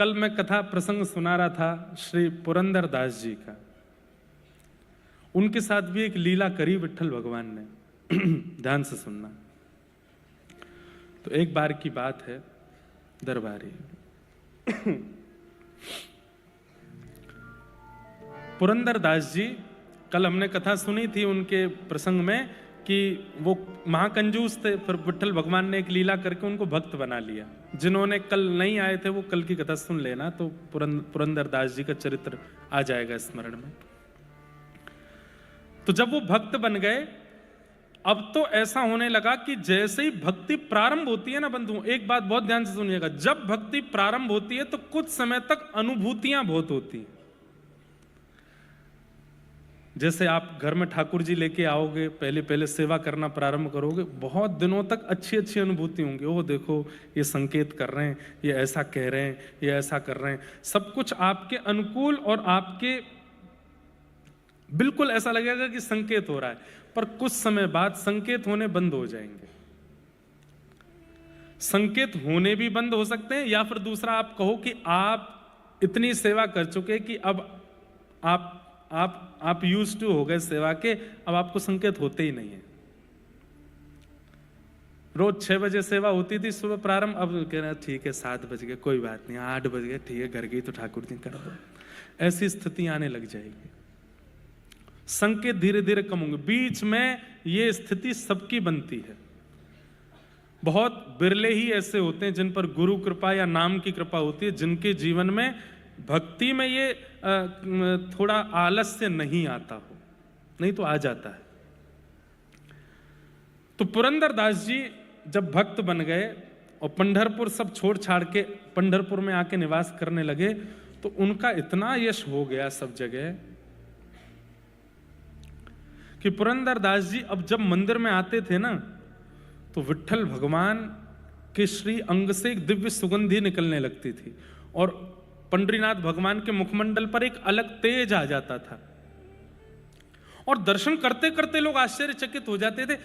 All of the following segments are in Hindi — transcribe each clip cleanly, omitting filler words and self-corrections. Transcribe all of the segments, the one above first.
कल मैं कथा प्रसंग सुना रहा था श्री पुरंदर दास जी का। उनके साथ भी एक लीला करी विट्ठल भगवान ने। ध्यान से सुनना। तो एक बार की बात है, दरबारी पुरंदर दास जी, कल हमने कथा सुनी थी उनके प्रसंग में कि वो महाकंजूस थे, फिर विट्ठल भगवान ने एक लीला करके उनको भक्त बना लिया। जिन्होंने कल नहीं आए थे वो कल की कथा सुन लेना, तो पुरंदर दास जी का चरित्र आ जाएगा स्मरण में। तो जब वो भक्त बन गए, अब तो ऐसा होने लगा कि जैसे ही भक्ति प्रारंभ होती है ना बंधु, एक बात बहुत ध्यान से सुनिएगा, जब भक्ति प्रारंभ होती है तो कुछ समय तक अनुभूतियां बहुत होती हैं। जैसे आप घर में ठाकुर जी लेके आओगे, पहले पहले सेवा करना प्रारंभ करोगे, बहुत दिनों तक अच्छी अच्छी अनुभूति होंगी। ओह देखो ये संकेत कर रहे हैं, ये ऐसा कह रहे हैं, ये ऐसा कर रहे हैं, सब कुछ आपके अनुकूल और आपके बिल्कुल ऐसा लगेगा कि संकेत हो रहा है। पर कुछ समय बाद संकेत होने बंद हो जाएंगे। संकेत होने भी बंद हो सकते हैं, या फिर दूसरा आप कहो कि आप इतनी सेवा कर चुके कि अब आप यूज्ड टू हो गए सेवा के, अब आपको संकेत होते ही नहीं है। रोज 6 बजे सेवा होती थी सुबह प्रारंभ, अब कह रहे ठीक है 7 बज गए, कोई बात नहीं, 8 बज गए, ठीक है घर गई तो ठाकुर जी कर दो। ऐसी स्थिति आने लग जाएगी। संकेत धीरे धीरे कम होंगे। बीच में ये स्थिति सबकी बनती है। बहुत बिरले ही ऐसे होते हैं जिन पर गुरु कृपा या नाम की कृपा होती है, जिनके जीवन में भक्ति में ये थोड़ा आलस्य नहीं आता हो, नहीं तो आ जाता है। तो पुरंदर दास जी जब भक्त बन गए और पंढरपुर सब छोड़ छाड़ के पंढरपुर में आके निवास करने लगे, तो उनका इतना यश हो गया सब जगह कि पुरंदर दास जी अब जब मंदिर में आते थे ना, तो विट्ठल भगवान के श्री अंग से एक दिव्य सुगंधी निकलने लगती थी, और पंडरीनाथ भगवान के मुखमंडल पर एक अलग तेज आ जाता था, और दर्शन करते करते लोग आश्चर्यचकित हो जाते थे।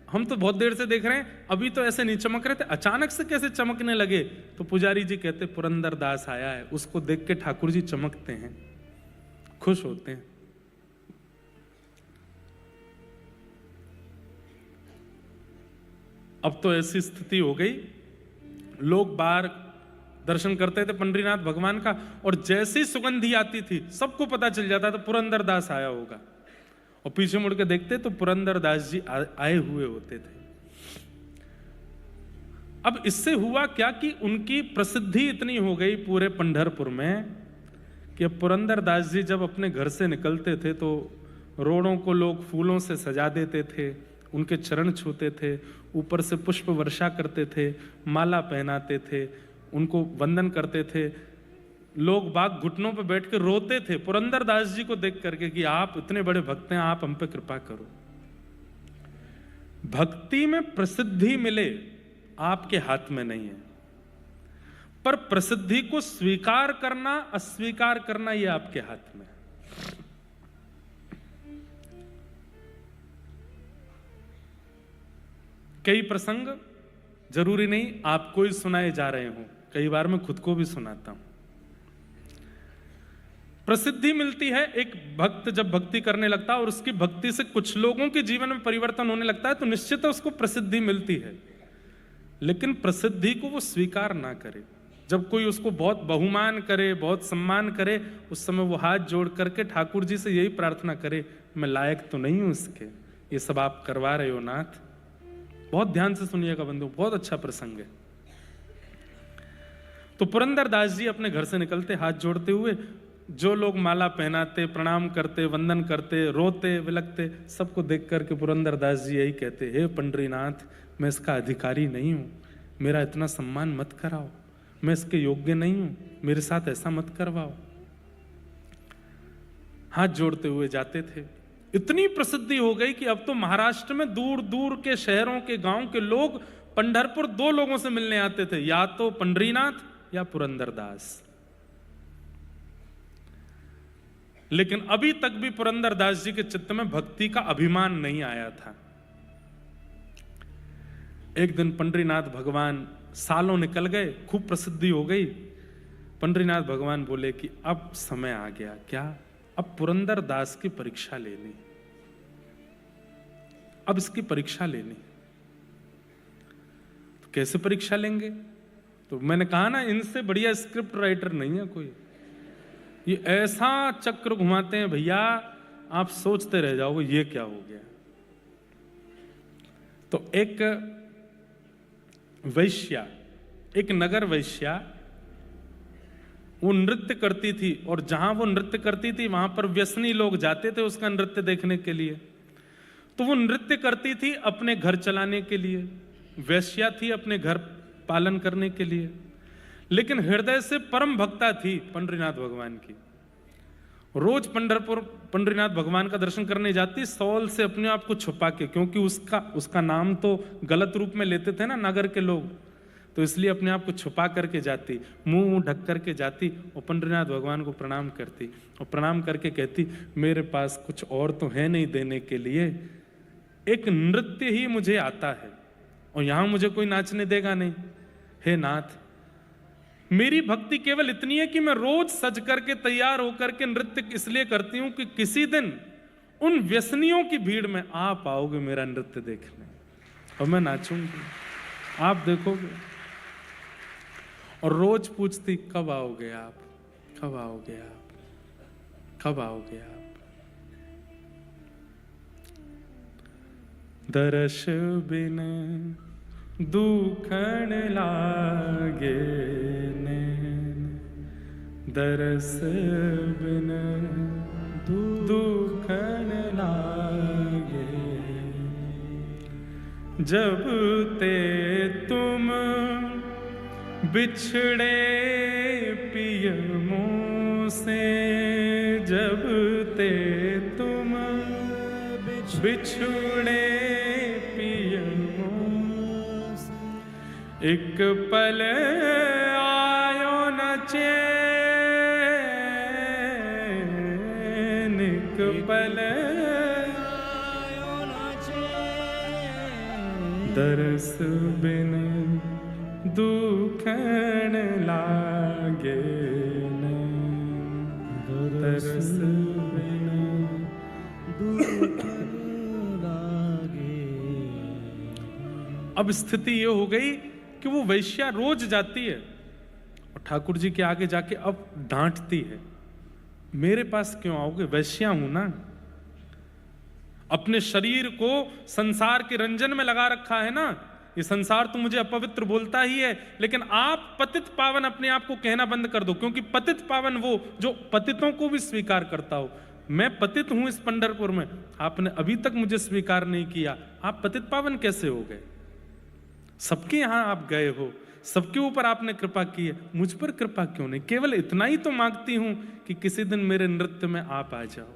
हम तो बहुत देर से देख रहे हैं, अभी तो ऐसे नहीं चमक रहे थे, अचानक से कैसे चमकने लगे। तो पुजारी जी कहते पुरंदर दास आया है, उसको देख के ठाकुर जी चमकते हैं, खुश होते हैं। अब तो ऐसी स्थिति हो गई, लोग बाहर दर्शन करते थे पंडरीनाथ भगवान का, और जैसी सुगंधी आती थी सबको पता चल जाता था पुरंदर दास आया होगा, और पीछे मुड़ के देखते तो पुरंदर दास जी आए हुए होते थे। अब इससे हुआ क्या कि उनकी प्रसिद्धि इतनी हो गई पूरे पंढरपुर में कि अब पुरंदर दास जी जब अपने घर से निकलते थे तो रोड़ों को लोग फूलों से सजा देते थे, उनके चरण छूते थे, ऊपर से पुष्प वर्षा करते थे, माला पहनाते थे, उनको वंदन करते थे। लोग बाग घुटनों पर बैठ के रोते थे पुरंदर दास जी को देख करके कि आप इतने बड़े भक्त हैं, आप हम पे कृपा करो। भक्ति में प्रसिद्धि मिले आपके हाथ में नहीं है, पर प्रसिद्धि को स्वीकार करना अस्वीकार करना ये आपके हाथ में है। कई प्रसंग जरूरी नहीं आपको ही सुनाए जा रहे हो, कई बार मैं खुद को भी सुनाता हूं। प्रसिद्धि मिलती है, एक भक्त जब भक्ति करने लगता है और उसकी भक्ति से कुछ लोगों के जीवन में परिवर्तन होने लगता है, तो निश्चित है उसको प्रसिद्धि मिलती है। लेकिन प्रसिद्धि को वो स्वीकार ना करे। जब कोई उसको बहुत बहुमान करे, बहुत सम्मान करे, उस समय वो हाथ जोड़ करके ठाकुर जी से यही प्रार्थना करे, मैं लायक तो नहीं हूं इसके, ये सब आप करवा रहे हो नाथ। बहुत ध्यान से सुनिएगा बंधु, बहुत अच्छा प्रसंग है। तो पुरंदर दास जी अपने घर से निकलते हाथ जोड़ते हुए, जो लोग माला पहनाते, प्रणाम करते, वंदन करते, रोते विलकते, सबको देख करके पुरंदर दास जी यही कहते, हे पंडरीनाथ, मैं इसका अधिकारी नहीं हूं, मेरा इतना सम्मान मत कराओ, मैं इसके योग्य नहीं हूं, मेरे साथ ऐसा मत करवाओ। हाथ जोड़ते हुए जाते थे। इतनी प्रसिद्धि हो गई कि अब तो महाराष्ट्र में दूर दूर के शहरों के गांव के लोग पंढरपुर 2 लोगों से मिलने आते थे, या तो पंडरीनाथ या पुरंदर दास। लेकिन अभी तक भी पुरंदर दास जी के चित्त में भक्ति का अभिमान नहीं आया था। एक दिन पंडरीनाथ भगवान, सालों निकल गए, खूब प्रसिद्धि हो गई, पंडरीनाथ भगवान बोले कि अब समय आ गया। क्या? अब पुरंदर दास की परीक्षा लेनी, अब इसकी परीक्षा लेनी। तो कैसे परीक्षा लेंगे? तो मैंने कहा ना, इनसे बढ़िया स्क्रिप्ट राइटर नहीं है कोई। ये ऐसा चक्र घुमाते हैं भैया, आप सोचते रह जाओगे ये क्या हो गया। तो एक वैश्या, एक नगर वैश्या, वो नृत्य करती थी, और जहां वो नृत्य करती थी वहां पर व्यसनी लोग जाते थे उसका नृत्य देखने के लिए। तो वो नृत्य करती थी अपने घर चलाने के लिए, वैश्या थी अपने घर पालन करने के लिए, लेकिन हृदय से परम भक्ता थी पंडरीनाथ भगवान की। रोज पंढरपुर पंडरीनाथ भगवान का दर्शन करने जाती, सौल से अपने आप को छुपा के, क्योंकि उसका नाम तो गलत रूप में लेते थे ना नगर के लोग, तो इसलिए अपने आप को छुपा करके जाती, मुंह ढक करके जाती और पंडरीनाथ भगवान को प्रणाम करती, और प्रणाम करके कहती, मेरे पास कुछ और तो है नहीं देने के लिए, एक नृत्य ही मुझे आता है और यहां मुझे कोई नाचने देगा नहीं। हे नाथ, मेरी भक्ति केवल इतनी है कि मैं रोज सज करके तैयार होकर के नृत्य इसलिए करती हूं कि किसी दिन उन व्यसनियों की भीड़ में आप आओगे मेरा नृत्य देखने और मैं नाचूंगी, आप देखोगे। और रोज पूछती, कब आओगे आप, कब आओगे आप, कब आओगे आप। दर्श बिन दुखन लागे नैन, दरस बिन दुखन लागे, जब ते तुम बिछड़े पिय मुँह से, जब ते तुम बिछड़े पिय मुँह से, एक पल आयो न चैन, एक पल आयो न चैन, दरस बिन दुखन लागे नैन, दरस बिन दुखन लागे। अब स्थिति ये हो गई कि वो वैश्या रोज जाती है और ठाकुर जी के आगे जाके अब डांटती है, मेरे पास क्यों आओगे, वैश्या हूं ना। अपने शरीर को संसार के रंजन में लगा रखा है ना, ये संसार तो मुझे अपवित्र बोलता ही है, लेकिन आप पतित पावन अपने आप को कहना बंद कर दो, क्योंकि पतित पावन वो जो पतितों को भी स्वीकार करता हो। मैं पतित हूं इस पंढरपुर में, आपने अभी तक मुझे स्वीकार नहीं किया, आप पतित पावन कैसे हो गए? सबके यहां आप गए हो, सबके ऊपर आपने कृपा की है, मुझ पर कृपा क्यों नहीं? केवल इतना ही तो मांगती हूं कि किसी दिन मेरे नृत्य में आप आ जाओ।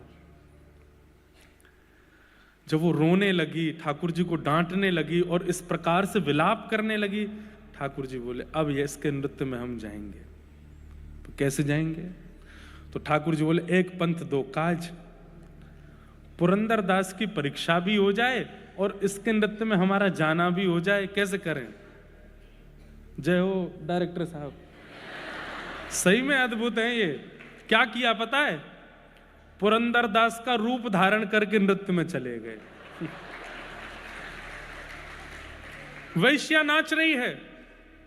जब वो रोने लगी, ठाकुर जी को डांटने लगी और इस प्रकार से विलाप करने लगी, ठाकुर जी बोले, अब ये इसके नृत्य में हम जाएंगे। तो कैसे जाएंगे? तो ठाकुर जी बोले, एक पंथ दो काज, पुरंदर दास की परीक्षा भी हो जाए और इसके नृत्य में हमारा जाना भी हो जाए। कैसे करें? जय हो डायरेक्टर साहब, सही में अद्भुत है ये। क्या किया पता है? पुरंदर दास का रूप धारण करके नृत्य में चले गए। वैश्या नाच रही है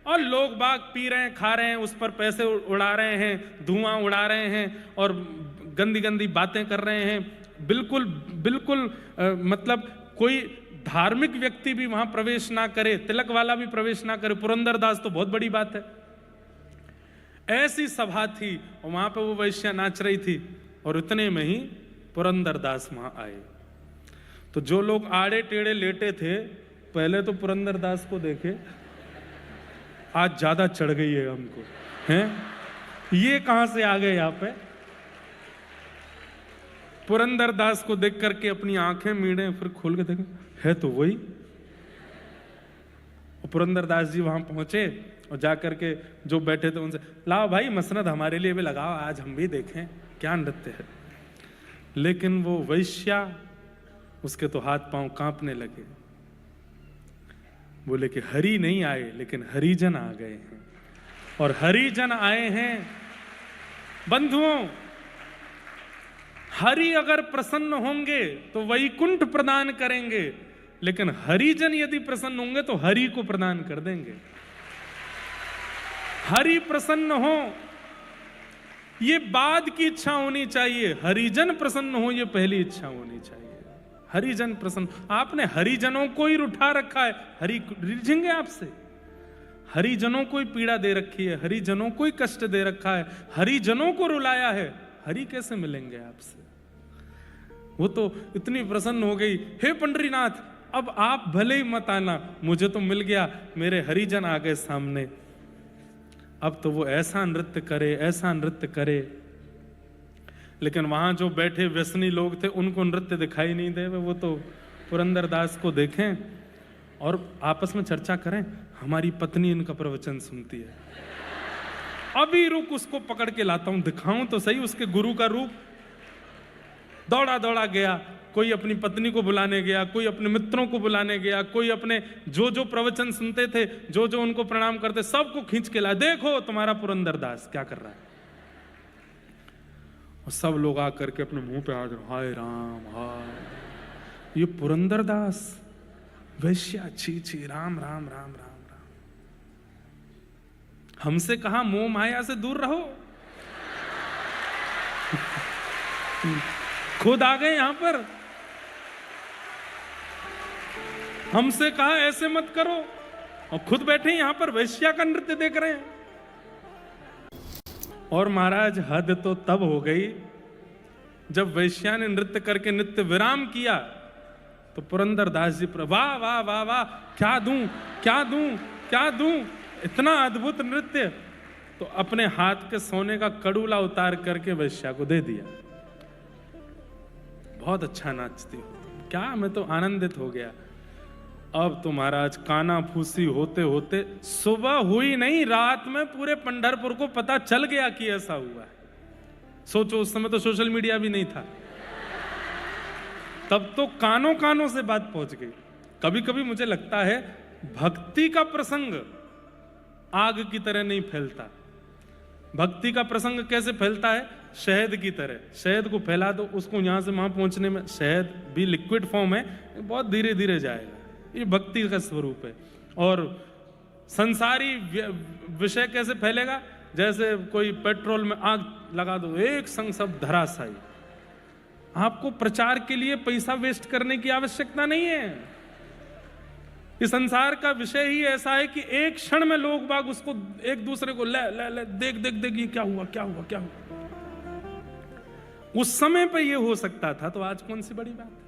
और लोग बाग पी रहे हैं, खा रहे हैं, उस पर पैसे उड़ा रहे हैं, धुआं उड़ा रहे हैं और गंदी गंदी बातें कर रहे हैं। बिल्कुल बिल्कुल मतलब कोई धार्मिक व्यक्ति भी वहां प्रवेश ना करे, तिलक वाला भी प्रवेश ना करे, पुरंदर दास तो बहुत बड़ी बात है। ऐसी सभा थी और वहां पे वो वैश्या नाच रही थी और इतने में ही पुरंदर दास वहां आए। तो जो लोग आड़े टेढ़े लेटे थे, पहले तो पुरंदर दास को देखे, आज ज्यादा चढ़ गई है हमको, हैं? ये कहां से आ गए यहाँ पे? पुरंदर दास को देख करके अपनी आंखें मीड़े, फिर खोल के देखे, है तो वही। पुरंदर दास जी वहां पहुंचे और जाकर के जो बैठे थे उनसे, लाओ भाई मसनद हमारे लिए भी लगाओ, आज हम भी देखें क्या नृत्य है। लेकिन वो वैश्या, उसके तो हाथ पांव कांपने लगे। बोले कि हरि नहीं आए लेकिन हरिजन आ गए हैं, और हरिजन आए हैं बंधुओं, हरि अगर प्रसन्न होंगे तो वैकुंठ प्रदान करेंगे, लेकिन हरिजन यदि प्रसन्न होंगे तो हरि को प्रदान कर देंगे। हरि प्रसन्न हो ये बाद की इच्छा होनी चाहिए, हरिजन प्रसन्न हो ये पहली इच्छा होनी चाहिए। हरिजन प्रसन्न, आपने हरिजनों को ही उठा रखा है, हरि रिझेंगे आपसे? हरिजनों को ही पीड़ा दे रखी है, हरिजनों को ही कष्ट दे रखा है, हरिजनों को रुलाया है, हरि कैसे मिलेंगे आपसे? वो तो इतनी प्रसन्न हो गई, हे पंडरीनाथ अब आप भले ही मत आना, मुझे तो मिल गया, मेरे हरिजन आ गए सामने, अब तो वो ऐसा नृत्य करे, ऐसा नृत्य करे। लेकिन वहां जो बैठे व्यसनी लोग थे उनको नृत्य दिखाई नहीं दे, वो तो पुरंदरदास को देखें और आपस में चर्चा करें, हमारी पत्नी इनका प्रवचन सुनती है, अभी रुक उसको पकड़ के लाता हूं, दिखाऊं तो सही उसके गुरु का रूप। दौड़ा दौड़ा गया, कोई अपनी पत्नी को बुलाने गया, कोई अपने मित्रों को बुलाने गया, कोई अपने जो प्रवचन सुनते थे, जो उनको प्रणाम करते, सबको खींच के लाया, देखो तुम्हारा पुरंदरदास क्या कर रहा है। और सब लोग आकर के अपने मुंह पे हाथ, हाय राम हाय, ये पुरंदरदास वैश्या, छी छी, राम राम राम राम राम। हमसे कहा मोह माया से दूर रहो, खुद आ गए यहां पर। हमसे कहा ऐसे मत करो, और खुद बैठे यहां पर वैश्या का नृत्य देख रहे हैं। और महाराज हद तो तब हो गई जब वैश्या ने नृत्य करके नित्य विराम किया, तो पुरंदरदास जी पर वाह वाह वाह वाह, क्या दूं क्या दूं क्या दूं, इतना अद्भुत नृत्य। तो अपने हाथ के सोने का कड़ूला उतार करके वैश्या को दे दिया। बहुत अच्छा नाचती हो, क्या, मैं तो आनंदित हो गया। अब तो महाराज काना फूसी होते होते सुबह हुई नहीं, रात में पूरे पंढरपुर को पता चल गया कि ऐसा हुआ है। सोचो उस समय तो सोशल मीडिया भी नहीं था, तब तो कानों कानों से बात पहुंच गई। कभी कभी मुझे लगता है भक्ति का प्रसंग आग की तरह नहीं फैलता। भक्ति का प्रसंग कैसे फैलता है? शहद की तरह। शहद को फैला दो, उसको यहां से वहां पहुंचने में, शहद भी लिक्विड फॉर्म है, बहुत धीरे धीरे जाएगा। ये भक्ति का स्वरूप है। और संसारी विषय कैसे फैलेगा? जैसे कोई पेट्रोल में आग लगा दो, एक संग सब धराशायी। आपको प्रचार के लिए पैसा वेस्ट करने की आवश्यकता नहीं है। इस संसार का विषय ही ऐसा है कि एक क्षण में लोग बाग उसको एक दूसरे को ले ले ले, देख देख देख, ये क्या हुआ क्या हुआ क्या हुआ। उस समय पे ये हो सकता था, तो आज कौन सी बड़ी बात है।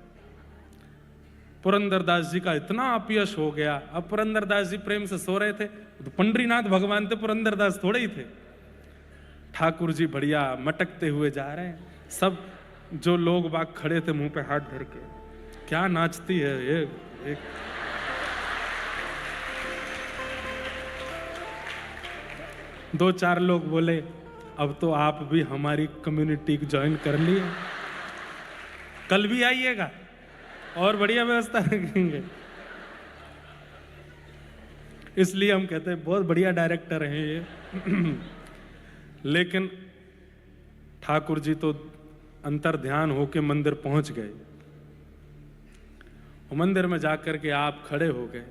पुरंदरदास जी का इतना अपयश हो गया। अब पुरंदरदास जी प्रेम से सो रहे थे, तो पंडरीनाथ भगवान थे, पुरंदरदास थोड़े ही थे। ठाकुर जी बढ़िया मटकते हुए जा रहे हैं, सब जो लोग बाग खड़े थे मुंह पे हाथ धर के, क्या नाचती है ये। एक दो चार लोग बोले, अब तो आप भी हमारी कम्युनिटी ज्वाइन कर लिए, कल भी आइएगा और बढ़िया व्यवस्था रखेंगे। इसलिए हम कहते हैं बहुत बढ़िया डायरेक्टर हैं ये। लेकिन ठाकुर जी तो अंतर ध्यान होके मंदिर पहुंच गए। मंदिर में जाकर के आप खड़े हो गए,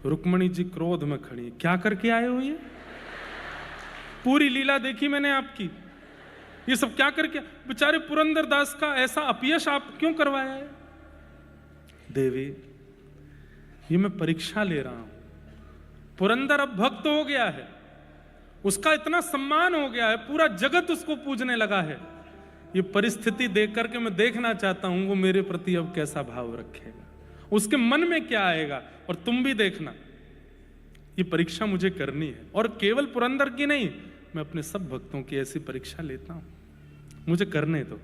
रुक्मणी जी क्रोध में खड़ी, क्या करके आए हो? ये पूरी लीला देखी मैंने आपकी, ये सब क्या करके, बेचारे पुरंदरदास का ऐसा अपयश आप क्यों करवाया है? देवी, ये मैं परीक्षा ले रहा हूं। पुरंदर अब भक्त हो गया है, उसका इतना सम्मान हो गया है, पूरा जगत उसको पूजने लगा है। ये परिस्थिति देख करके मैं देखना चाहता हूं वो मेरे प्रति अब कैसा भाव रखेगा, उसके मन में क्या आएगा। और तुम भी देखना, ये परीक्षा मुझे करनी है, और केवल पुरंदर की नहीं, मैं अपने सब भक्तों की ऐसी परीक्षा लेता हूं, मुझे करने दो।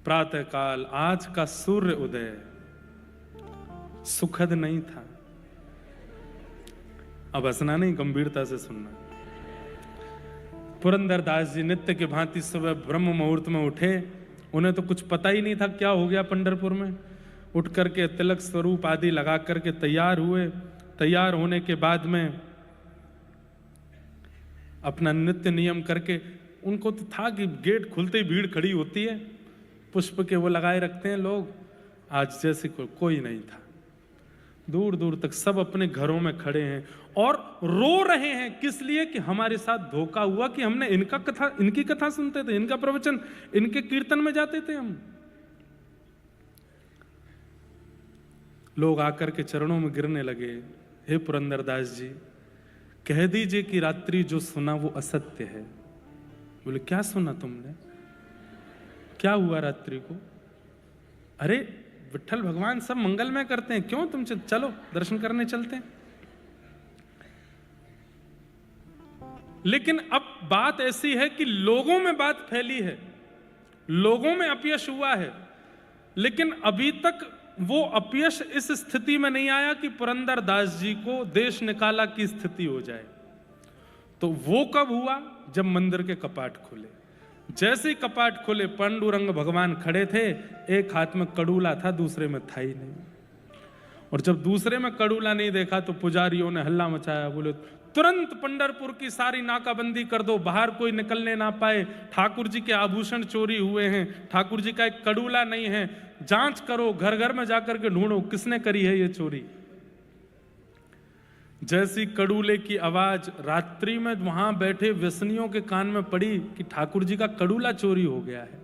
प्रातः काल आज का सूर्य उदय सुखद नहीं था। अब हंसना नहीं, गंभीरता से सुनना। पुरंदरदास जी नित्य के भांति सुबह ब्रह्म मुहूर्त में उठे। उन्हें तो कुछ पता ही नहीं था क्या हो गया पंढरपुर में। उठ करके तिलक स्वरूप आदि लगा करके तैयार हुए। तैयार होने के बाद में अपना नित्य नियम करके, उनको तो था कि गेट खुलते ही भीड़ खड़ी होती है, पुष्प के वो लगाए रखते हैं लोग, आज जैसे कोई नहीं था। दूर दूर तक सब अपने घरों में खड़े हैं और रो रहे हैं। किस लिए? कि हमारे साथ धोखा हुआ कि हमने इनकी कथा सुनते थे, इनका प्रवचन, इनके कीर्तन में जाते थे हम। लोग आकर के चरणों में गिरने लगे, हे पुरंदरदास जी, कह दीजिए कि रात्रि जो सुना वो असत्य है। बोले क्या सुना तुमने? क्या हुआ रात्रि को? अरे विट्ठल भगवान सब मंगलमय करते हैं, क्यों तुम चलो दर्शन करने चलते हैं। लेकिन अब बात ऐसी है कि लोगों में बात फैली है, लोगों में अपयश हुआ है, लेकिन अभी तक वो अपयश इस स्थिति में नहीं आया कि पुरंदरदास जी को देश निकाला की स्थिति हो जाए। तो वो कब हुआ? जब मंदिर के कपाट खुले। जैसे ही कपाट खुले, पांडुरंग भगवान खड़े थे, एक हाथ में कड़ूला था, दूसरे में था ही नहीं। और जब दूसरे में कड़ूला नहीं देखा तो पुजारियों ने हल्ला मचाया, बोले तुरंत पंढरपुर की सारी नाकाबंदी कर दो, बाहर कोई निकलने ना पाए, ठाकुर जी के आभूषण चोरी हुए हैं, ठाकुर जी का एक कड़ूला नहीं है, जांच करो, घर घर में जाकर के ढूंढो किसने करी है ये चोरी। जैसी कड़ूले की आवाज रात्रि में वहां बैठे व्यसनियों के कान में पड़ी कि ठाकुर जी का कड़ूला चोरी हो गया है,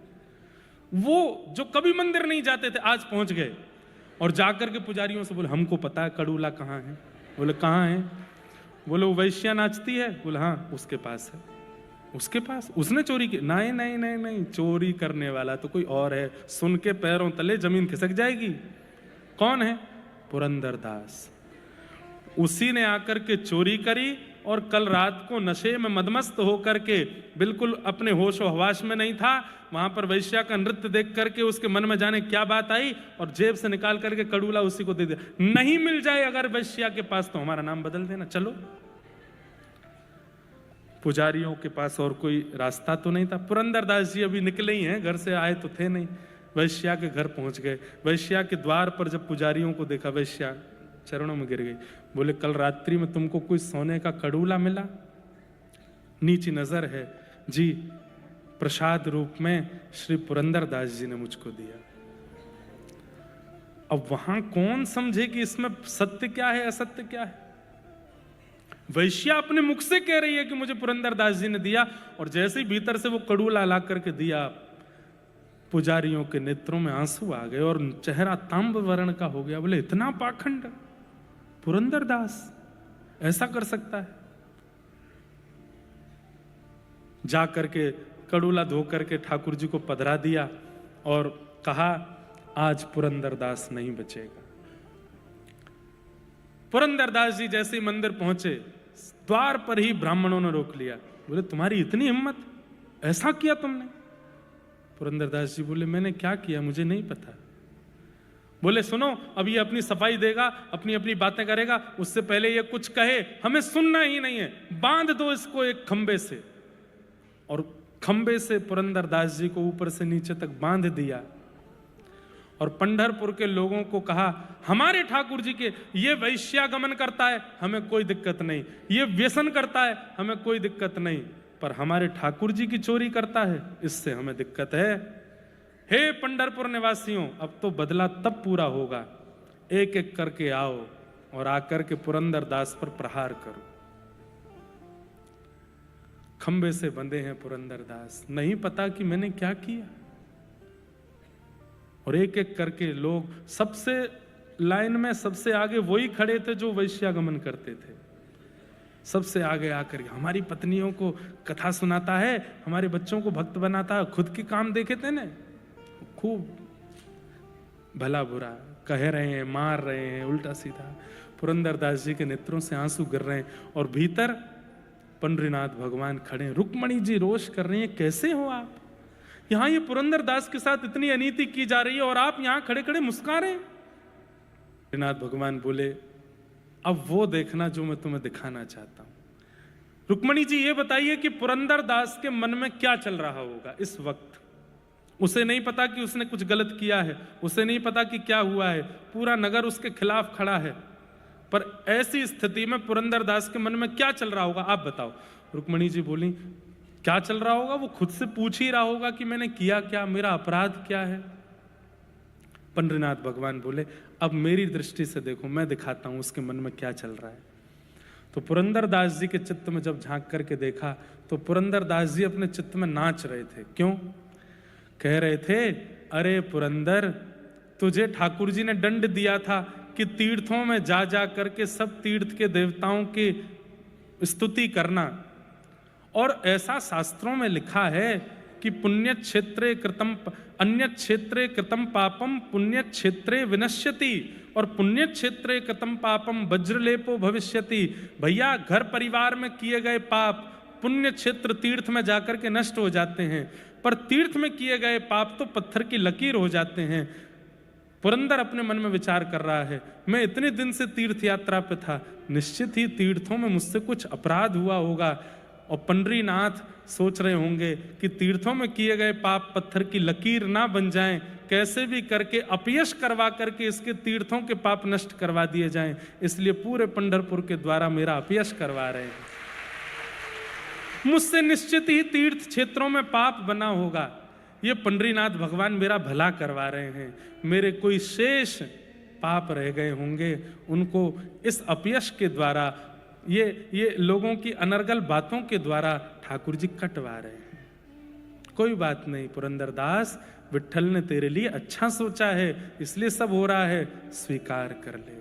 वो जो कभी मंदिर नहीं जाते थे आज पहुंच गए और जाकर के पुजारियों से बोले हमको पता है कड़ूला कहाँ है। बोले कहाँ है? बोले वो वैश्या नाचती है। बोले हाँ उसके पास है। उसके पास? उसने चोरी की? नहीं नहीं नहीं नहीं, चोरी करने वाला तो कोई और है, सुन के पैरों तले जमीन खिसक जाएगी। कौन है? पुरंदरदास। उसी ने आकर के चोरी करी और कल रात को नशे में मदमस्त होकर के, बिल्कुल अपने होश और हवास में नहीं था, वहां पर वैश्या का नृत्य देख करके उसके मन में जाने क्या बात आई और जेब से निकाल करके कड़ूला उसी को दे दिया। नहीं मिल जाए अगर वैश्या के पास तो हमारा नाम बदल देना, चलो। पुजारियों के पास और कोई रास्ता तो नहीं था। पुरंदरदास जी अभी निकले ही हैं, घर से आए तो थे नहीं, वैश्या के घर पहुंच गए। वैश्या के द्वार पर जब पुजारियों को देखा, वैश्या चरणों में गिर गई। बोले कल रात्रि में तुमको कोई सोने का कड़ूला मिला? नीची नजर है जी, प्रसाद रूप में श्री पुरंदरदास जी ने मुझको दिया। अब वहां कौन समझे कि इसमें सत्य क्या है असत्य क्या है? वैश्या अपने मुख से कह रही है कि मुझे पुरंदरदास जी ने दिया, और जैसे ही भीतर से वो कड़ूला ला करके दिया, पुजारियों के नेत्रों में आंसू आ गए और चेहरा तांब वर्ण का हो गया। बोले इतना पाखंड पुरंदरदास ऐसा कर सकता है? जा करके कड़ूला धो करके ठाकुर जी को पधरा दिया और कहा आज पुरंदरदास नहीं बचेगा। पुरंदरदास जी जैसे ही मंदिर पहुंचे, द्वार पर ही ब्राह्मणों ने रोक लिया। बोले तुम्हारी इतनी हिम्मत, ऐसा किया तुमने? पुरंदरदास जी बोले मैंने क्या किया मुझे नहीं पता। बोले सुनो, अब ये अपनी सफाई देगा, अपनी अपनी बातें करेगा, उससे पहले ये कुछ कहे हमें सुनना ही नहीं है, बांध दो इसको एक खंबे से। और खंबे से पुरंदरदास जी को ऊपर से नीचे तक बांध दिया और पंढरपुर के लोगों को कहा हमारे ठाकुर जी के ये वैश्यागमन करता है हमें कोई दिक्कत नहीं, ये व्यसन करता है हमें कोई दिक्कत नहीं, पर हमारे ठाकुर जी की चोरी करता है इससे हमें दिक्कत है। हे पंढरपुर निवासियों, अब तो बदला तब पूरा होगा, एक एक करके आओ और आकर के पुरंदरदास पर प्रहार करो। खंबे से बंधे हैं पुरंदरदास, नहीं पता कि मैंने क्या किया। और एक एक करके लोग, सबसे लाइन में सबसे आगे वही खड़े थे जो वैश्यागमन करते थे, सबसे आगे आकर हमारी पत्नियों को कथा सुनाता है, हमारे बच्चों को भक्त बनाता है, खुद के काम देखे थे ना, खूब भला बुरा कह रहे हैं, मार रहे हैं उल्टा सीधा। पुरंदरदास जी के नेत्रों से आंसू गिर रहे हैं और भीतर पंडरीनाथ भगवान खड़े हैं। रुक्मणी जी रोष कर रही हैं, कैसे हो आप? यहां ये पुरंदरदास के साथ इतनी अनीति की जा रही है और आप यहां खड़े खड़े मुस्कुरा रहे हैं। पंडरीनाथ भगवान बोले अब वो देखना जो मैं तुम्हें दिखाना चाहता हूं। रुक्मणी जी ये बताइए कि पुरंदरदास के मन में क्या चल रहा होगा इस वक्त? उसे नहीं पता कि उसने कुछ गलत किया है, उसे नहीं पता कि क्या हुआ है, पूरा नगर उसके खिलाफ खड़ा है, पर ऐसी स्थिति में पुरंदरदास के मन में क्या चल रहा होगा आप बताओ। रुक्मणी जी बोली, क्या चल रहा होगा? वो खुद से पूछ ही रहा होगा कि मैंने किया क्या, मेरा अपराध क्या है। पंडरीनाथ भगवान बोले, अब मेरी दृष्टि से देखो, मैं दिखाता हूं उसके मन में क्या चल रहा है। तो पुरंदरदास जी के चित्त में जब झांक करके देखा तो पुरंदरदास जी अपने चित्त में नाच रहे थे। क्यों? कह रहे थे, अरे पुरंदर, तुझे ठाकुर जी ने दंड दिया था कि तीर्थों में जा जा करके सब तीर्थ के देवताओं की स्तुति करना, और ऐसा शास्त्रों में लिखा है कि पुण्य क्षेत्रे कृतम अन्य क्षेत्रे कृतम पापम पुण्य क्षेत्रे विनश्यति, और पुण्य क्षेत्रे कृतम पापम वज्रलेपो भविष्यति। भैया, घर परिवार में किए गए पाप पुण्य क्षेत्र तीर्थ में जाकर के नष्ट हो जाते हैं, पर तीर्थ में किए गए पाप तो पत्थर की लकीर हो जाते हैं। पुरंदर अपने मन में विचार कर रहा है, मैं इतने दिन से तीर्थ यात्रा पे था, निश्चित ही तीर्थों में मुझसे कुछ अपराध हुआ होगा। और पंडरीनाथ सोच रहे होंगे कि तीर्थों में किए गए पाप पत्थर की लकीर ना बन जाएं, कैसे भी करके अपयश करवा करके इसके तीर्थों के पाप नष्ट करवा दिए जाएं, इसलिए पूरे पंढरपुर के द्वारा मेरा अपयश करवा रहे हैं। मुझसे निश्चित ही तीर्थ क्षेत्रों में पाप बना होगा, ये पंडरीनाथ भगवान मेरा भला करवा रहे हैं। मेरे कोई शेष पाप रह गए होंगे, उनको इस अपयश के द्वारा, ये लोगों की अनर्गल बातों के द्वारा ठाकुर जी कटवा रहे हैं। कोई बात नहीं पुरंदरदास, विट्ठल ने तेरे लिए अच्छा सोचा है, इसलिए सब हो रहा है, स्वीकार कर ले।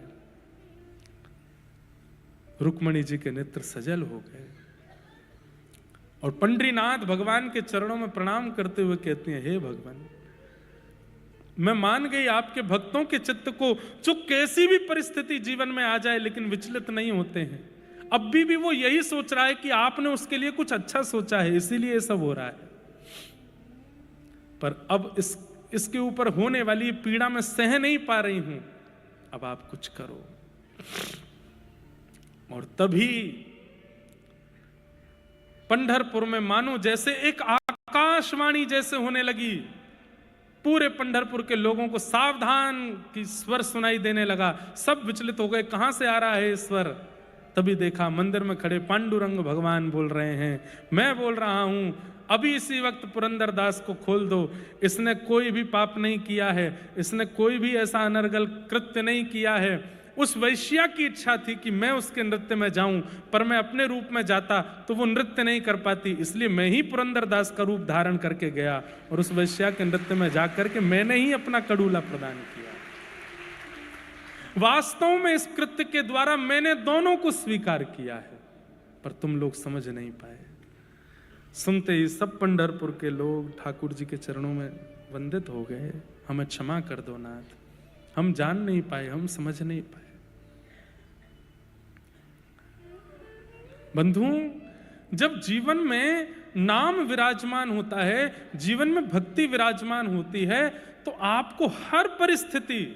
रुक्मणी जी के नेत्र सजल हो गए और पंडरीनाथ भगवान के चरणों में प्रणाम करते हुए कहते हैं, हे भगवान, मैं मान गई आपके भक्तों के चित्त को, जो कैसी भी परिस्थिति जीवन में आ जाए लेकिन विचलित नहीं होते हैं। अब भी वो यही सोच रहा है कि आपने उसके लिए कुछ अच्छा सोचा है, इसीलिए ये सब हो रहा है। पर अब इसके ऊपर होने वाली पीड़ा मैं सह नहीं पा रही हूं, अब आप कुछ करो। और तभी पंढरपुर में मानो जैसे एक आकाशवाणी जैसे होने लगी, पूरे पंढरपुर के लोगों को सावधान की स्वर सुनाई देने लगा। सब विचलित हो गए, कहां से आ रहा है स्वर? तभी देखा मंदिर में खड़े पांडुरंग भगवान बोल रहे हैं, मैं बोल रहा हूं, अभी इसी वक्त पुरंदरदास को खोल दो, इसने कोई भी पाप नहीं किया है, इसने कोई भी ऐसा अनर्गल कृत्य नहीं किया है। उस वैश्या की इच्छा थी कि मैं उसके नृत्य में जाऊं, पर मैं अपने रूप में जाता तो वो नृत्य नहीं कर पाती, इसलिए मैं ही पुरंदरदास का रूप धारण करके गया और उस वैश्या के नृत्य में जाकर के मैंने ही अपना कड़ूला प्रदान किया। वास्तव में इस कृत्य के द्वारा मैंने दोनों को स्वीकार किया है, पर तुम लोग समझ नहीं पाए। सुनते ही सब पंढरपुर के लोग ठाकुर जी के चरणों में वंदित हो गए, हमें क्षमा कर दो नाथ, हम जान नहीं पाए, हम समझ नहीं पाए। बंधुओं, जब जीवन में नाम विराजमान होता है, जीवन में भक्ति विराजमान होती है, तो आपको हर परिस्थिति,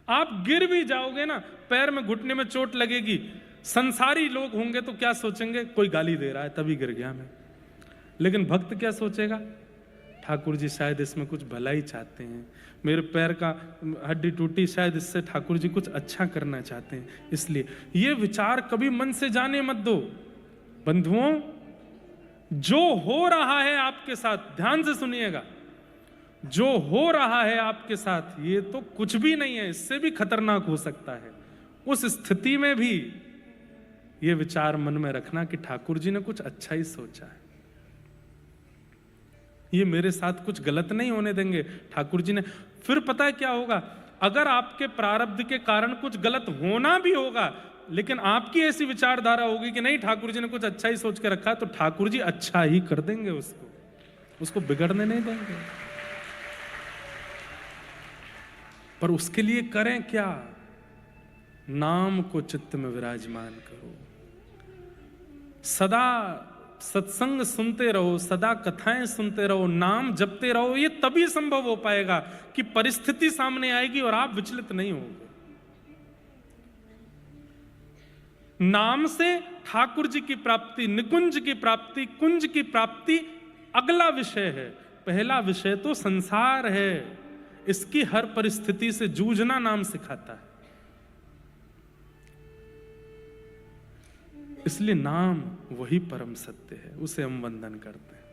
आप गिर भी जाओगे ना, पैर में घुटने में चोट लगेगी, संसारी लोग होंगे तो क्या सोचेंगे, कोई गाली दे रहा है तभी गिर गया मैं। लेकिन भक्त क्या सोचेगा, ठाकुर जी शायद इसमें कुछ भला ही चाहते हैं, मेरे पैर का हड्डी टूटी, शायद इससे ठाकुर जी कुछ अच्छा करना चाहते हैं, इसलिए ये विचार कभी मन से जाने मत दो। बंधुओं, जो हो रहा है आपके साथ, ध्यान से सुनिएगा, जो हो रहा है आपके साथ ये तो कुछ भी नहीं है, इससे भी खतरनाक हो सकता है। उस स्थिति में भी ये विचार मन में रखना कि ठाकुर जी ने कुछ अच्छा ही सोचा है, ये मेरे साथ कुछ गलत नहीं होने देंगे ठाकुर जी ने। फिर पता है क्या होगा, अगर आपके प्रारब्ध के कारण कुछ गलत होना भी होगा, लेकिन आपकी ऐसी विचारधारा होगी कि नहीं ठाकुर जी ने कुछ अच्छा ही सोच के रखा, तो ठाकुर जी अच्छा ही कर देंगे, उसको बिगड़ने नहीं देंगे। पर उसके लिए करें क्या? नाम को चित्त में विराजमान करो, सदा सत्संग सुनते रहो, सदा कथाएं सुनते रहो, नाम जपते रहो। ये तभी संभव हो पाएगा कि परिस्थिति सामने आएगी और आप विचलित नहीं होंगे। नाम से ठाकुर जी की प्राप्ति, निकुंज की प्राप्ति, कुंज की प्राप्ति अगला विषय है। पहला विषय तो संसार है, इसकी हर परिस्थिति से जूझना नाम सिखाता है। इसलिए नाम वही परम सत्य है, उसे हम वंदन करते हैं।